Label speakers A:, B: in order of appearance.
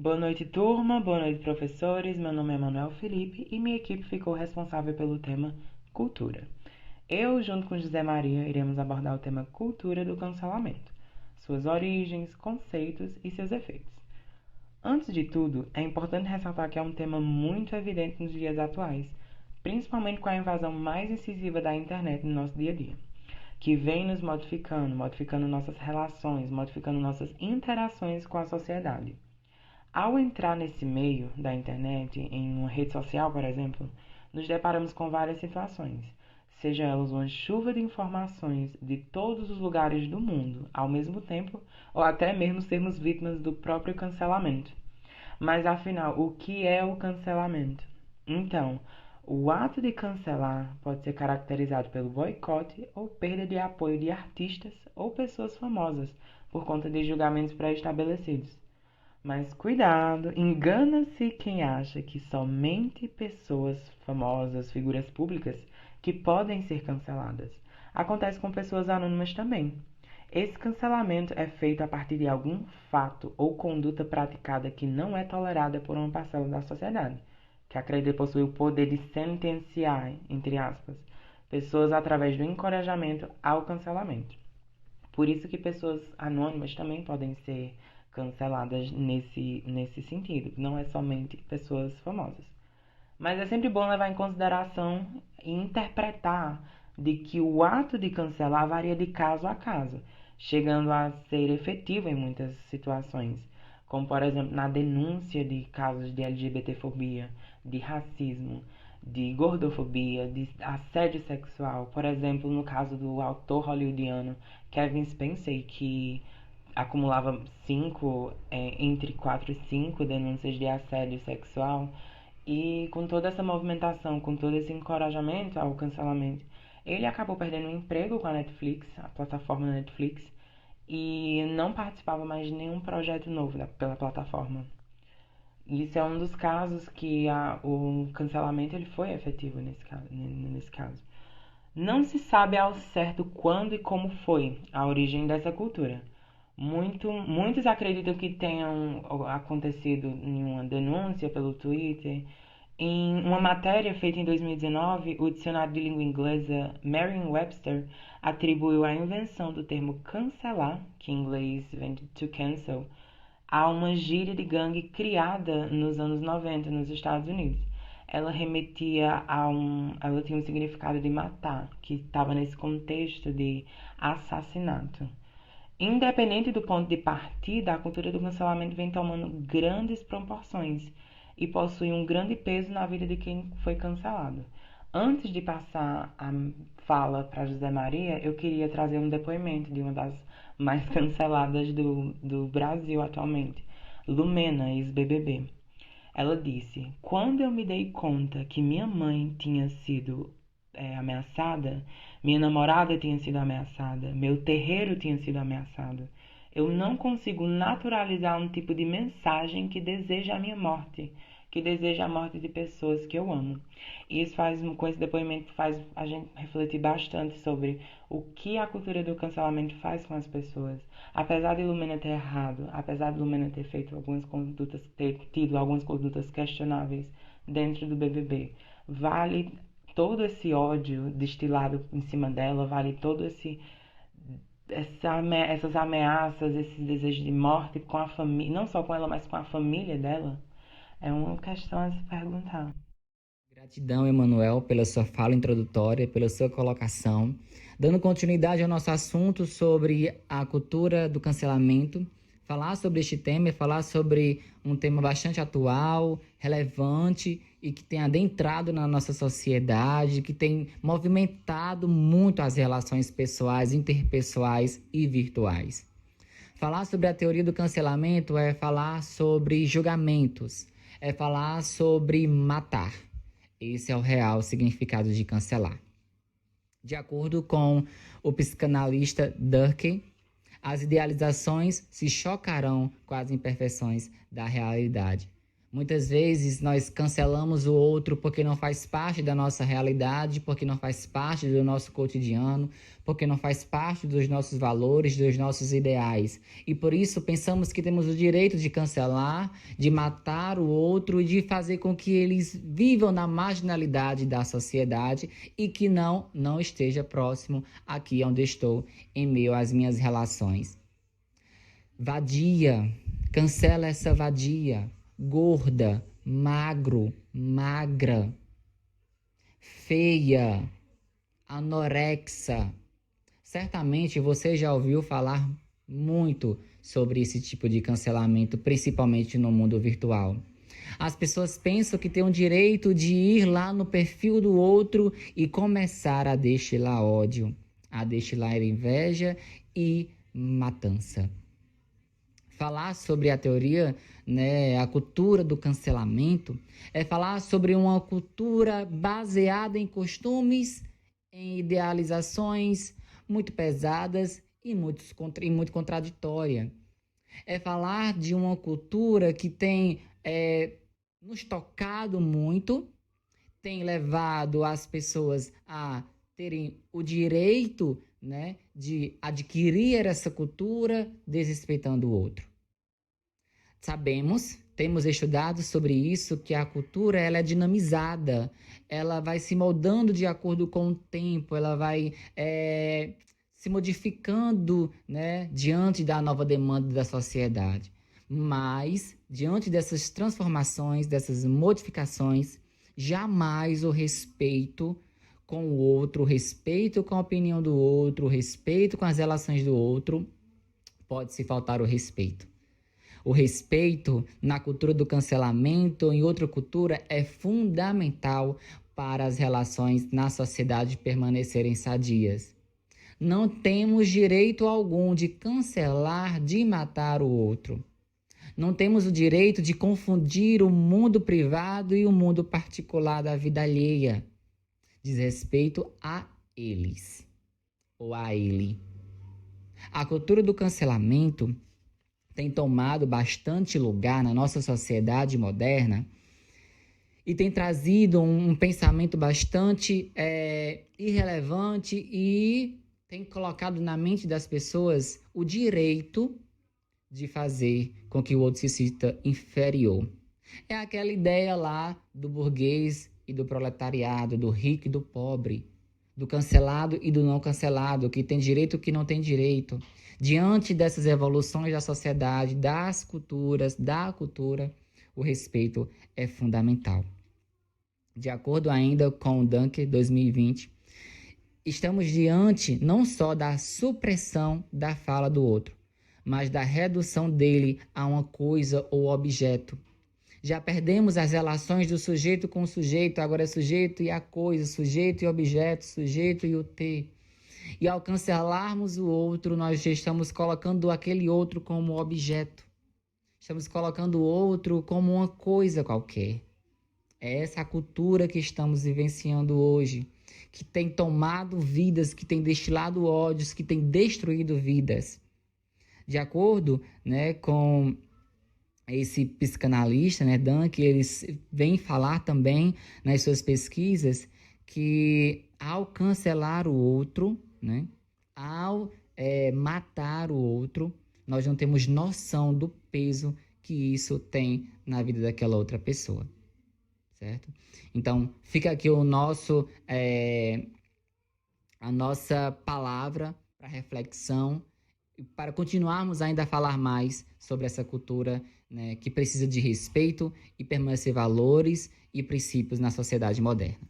A: Boa noite, turma. Boa noite, professores. Meu nome é Manuel Felipe e minha equipe ficou responsável pelo tema Cultura. Eu, junto com José Maria, iremos abordar o tema Cultura do Cancelamento, suas origens, conceitos e seus efeitos. Antes de tudo, é importante ressaltar que é um tema muito evidente nos dias atuais, principalmente com a invasão mais incisiva da internet no nosso dia a dia, que vem nos modificando nossas relações, modificando nossas interações com a sociedade. Ao entrar nesse meio da internet, em uma rede social, por exemplo, nos deparamos com várias situações, seja elas uma chuva de informações de todos os lugares do mundo ao mesmo tempo, ou até mesmo sermos vítimas do próprio cancelamento. Mas afinal, o que é o cancelamento? Então, o ato de cancelar pode ser caracterizado pelo boicote ou perda de apoio de artistas ou pessoas famosas por conta de julgamentos pré-estabelecidos. Mas cuidado, engana-se quem acha que somente pessoas famosas, figuras públicas, que podem ser canceladas. Acontece com pessoas anônimas também. Esse cancelamento é feito a partir de algum fato ou conduta praticada que não é tolerada por uma parcela da sociedade, que acredita possuir o poder de sentenciar, entre aspas, pessoas através do encorajamento ao cancelamento. Por isso que pessoas anônimas também podem ser canceladas nesse sentido, não é somente pessoas famosas. Mas é sempre bom levar em consideração e interpretar de que o ato de cancelar varia de caso a caso, chegando a ser efetivo em muitas situações, como por exemplo na denúncia de casos de LGBTfobia, de racismo, de gordofobia, de assédio sexual. Por exemplo, no caso do autor hollywoodiano Kevin Spacey, que acumulava entre 4 e 5 denúncias de assédio sexual, e com toda essa movimentação, com todo esse encorajamento ao cancelamento, ele acabou perdendo o emprego com a Netflix, a plataforma Netflix, e não participava mais de nenhum projeto novo pela plataforma. Isso é um dos casos que o cancelamento ele foi efetivo nesse caso. Não se sabe ao certo quando e como foi a origem dessa cultura. Muitos acreditam que tenham acontecido em uma denúncia pelo Twitter. Em uma matéria feita em 2019, o dicionário de língua inglesa Merriam-Webster atribuiu a invenção do termo cancelar, que em inglês vem de to cancel, a uma gíria de gangue criada nos anos 90 nos Estados Unidos. Ela remetia ela tinha um significado de matar, que estava nesse contexto de assassinato. Independente do ponto de partida, a cultura do cancelamento vem tomando grandes proporções e possui um grande peso na vida de quem foi cancelado. Antes de passar a fala para José Maria, eu queria trazer um depoimento de uma das mais canceladas do Brasil atualmente, Lumena, ex-BBB. Ela disse: Quando eu me dei conta que minha mãe tinha sido ameaçada, minha namorada tinha sido ameaçada, meu terreiro tinha sido ameaçado, eu não consigo naturalizar um tipo de mensagem que deseja a minha morte, que deseja a morte de pessoas que eu amo. E com esse depoimento faz a gente refletir bastante sobre o que a cultura do cancelamento faz com as pessoas. Apesar de Lumena ter errado, apesar de Lumena ter tido algumas condutas questionáveis dentro do BBB, vale todo esse ódio destilado em cima dela, vale todo essas ameaças, esses desejos de morte com a família, não só com ela, mas com a família dela, é uma questão a se perguntar.
B: Gratidão, Emanuel, pela sua fala introdutória, pela sua colocação. Dando continuidade ao nosso assunto sobre a cultura do cancelamento, falar sobre este tema é falar sobre um tema bastante atual, relevante e que tem adentrado na nossa sociedade, que tem movimentado muito as relações pessoais, interpessoais e virtuais. Falar sobre a teoria do cancelamento é falar sobre julgamentos, é falar sobre matar. Esse é o real significado de cancelar. De acordo com o psicanalista Durkheim, as idealizações se chocarão com as imperfeições da realidade. Muitas vezes nós cancelamos o outro porque não faz parte da nossa realidade, porque não faz parte do nosso cotidiano, porque não faz parte dos nossos valores, dos nossos ideais. E por isso pensamos que temos o direito de cancelar, de matar o outro e de fazer com que eles vivam na marginalidade da sociedade e que não esteja próximo aqui onde estou, em meio às minhas relações. Vadia, cancela essa vadia. Gorda, magro, magra, feia, anorexa. Certamente você já ouviu falar muito sobre esse tipo de cancelamento, principalmente no mundo virtual. As pessoas pensam que têm o direito de ir lá no perfil do outro e começar a destilar ódio, a destilar inveja e matança. Falar sobre a teoria, a cultura do cancelamento, é falar sobre uma cultura baseada em costumes, em idealizações muito pesadas e muito contraditória. É falar de uma cultura que tem nos tocado muito, tem levado as pessoas a terem o direito, de adquirir essa cultura desrespeitando o outro. Sabemos, temos estudado sobre isso, que a cultura ela é dinamizada, ela vai se moldando de acordo com o tempo, ela vai se modificando, diante da nova demanda da sociedade. Mas, diante dessas transformações, dessas modificações, jamais o respeito com o outro, o respeito com a opinião do outro, o respeito com as relações do outro, pode se faltar o respeito. O respeito na cultura do cancelamento ou em outra cultura é fundamental para as relações na sociedade permanecerem sadias. Não temos direito algum de cancelar, de matar o outro. Não temos o direito de confundir o mundo privado e o mundo particular da vida alheia. Diz respeito a eles ou a ele. A cultura do cancelamento tem tomado bastante lugar na nossa sociedade moderna e tem trazido um pensamento bastante irrelevante e tem colocado na mente das pessoas o direito de fazer com que o outro se sinta inferior. É aquela ideia lá do burguês e do proletariado, do rico e do pobre, do cancelado e do não cancelado, que tem direito e que não tem direito. Diante dessas evoluções da sociedade, das culturas, da cultura, o respeito é fundamental. De acordo ainda com o Dunker 2020, estamos diante não só da supressão da fala do outro, mas da redução dele a uma coisa ou objeto. Já perdemos as relações do sujeito com o sujeito, agora é sujeito e a coisa, sujeito e objeto, sujeito e o ter. E ao cancelarmos o outro, nós já estamos colocando aquele outro como objeto. Estamos colocando o outro como uma coisa qualquer. É essa a cultura que estamos vivenciando hoje, que tem tomado vidas, que tem destilado ódios, que tem destruído vidas. De acordo, com esse psicanalista, Dunker, ele vem falar também nas suas pesquisas que ao cancelar o outro, ao matar o outro, nós não temos noção do peso que isso tem na vida daquela outra pessoa, certo? Então, fica aqui a nossa palavra para reflexão, para continuarmos ainda a falar mais sobre essa cultura, que precisa de respeito e permanecer valores e princípios na sociedade moderna.